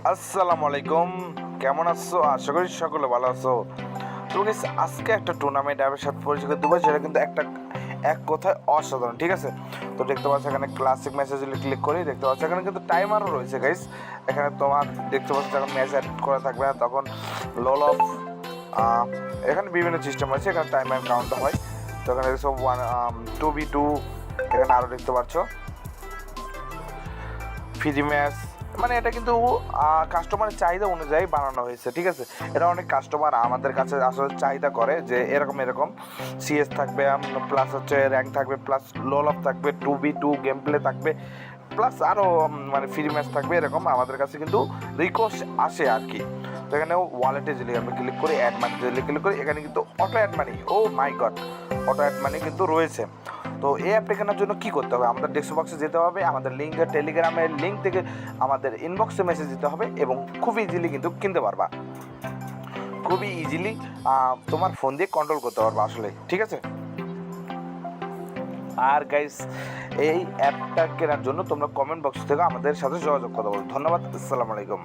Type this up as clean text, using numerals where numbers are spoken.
আসসালামু আলাইকুম, কেমন আছো? আশা করি সকলে ভালো আছো। তো গাইস, আজকে একটা টুর্নামেন্ট অ্যাপের সাথে পরিচয় করে দেবো, যেটা কিন্তু এক কথায় অসাধারণ। ঠিক আছে, তো দেখতে পাচ্ছ এখানে ক্লাসিক মেসেজ ক্লিক করি, দেখতে পাচ্ছ এখানে কিন্তু টাইমারও রয়েছে গাইস। এখানে তোমার দেখতে পাচ্ছ যখন ম্যাচ অ্যাড করা থাকবে না তখন লোল অফ, এখানে বিভিন্ন সিস্টেম আছে, এখানে টাইমার কাউন্ট হয়। তো এখানে সব 2v2, এখানে আরও দেখতে পাচ্ছ ফ্রি ম্যাচ। মানে এটা কিন্তু কাস্টমারের চাহিদা অনুযায়ী বানানো হয়েছে। ঠিক আছে, এটা অনেক কাস্টমার আমাদের কাছে আসলে চাহিদা করে যে এরকম সিএস থাকবে, প্লাস হচ্ছে র্যাঙ্ক থাকবে, প্লাস লোল অফ থাকবে, 2v2 গেম প্লে থাকবে, প্লাস আরও মানে ফ্রি ম্যাচ থাকবে। এরকম আমাদের কাছে কিন্তু রিকোয়েস্ট আসে আর কি। তো এখানে ওয়ালেটে যদি আমি ক্লিক করি, অ্যাড মানি যদি ক্লিক করি, এখানে কিন্তু অটো অ্যাড মানি, ও মাই গড, অটো অ্যাড মানি কিন্তু রয়েছে। তো এই অ্যাপটা কেনার জন্য কী করতে হবে? আমাদের ডেস্কটপ বক্সে যেতে হবে, আমাদের লিঙ্কের টেলিগ্রামের লিঙ্ক থেকে আমাদের ইনবক্সে মেসেজ দিতে হবে এবং খুব ইজিলি কিন্তু কিনতে পারবা, খুবই ইজিলি তোমার ফোন দিয়ে কন্ট্রোল করতে পারবা আসলে। ঠিক আছে, আর গাইস এই অ্যাপটা কেনার জন্য তোমরা কমেন্ট বক্স থেকে আমাদের সাথে যোগাযোগ করতে পারো। ধন্যবাদ, আসসালামু আলাইকুম।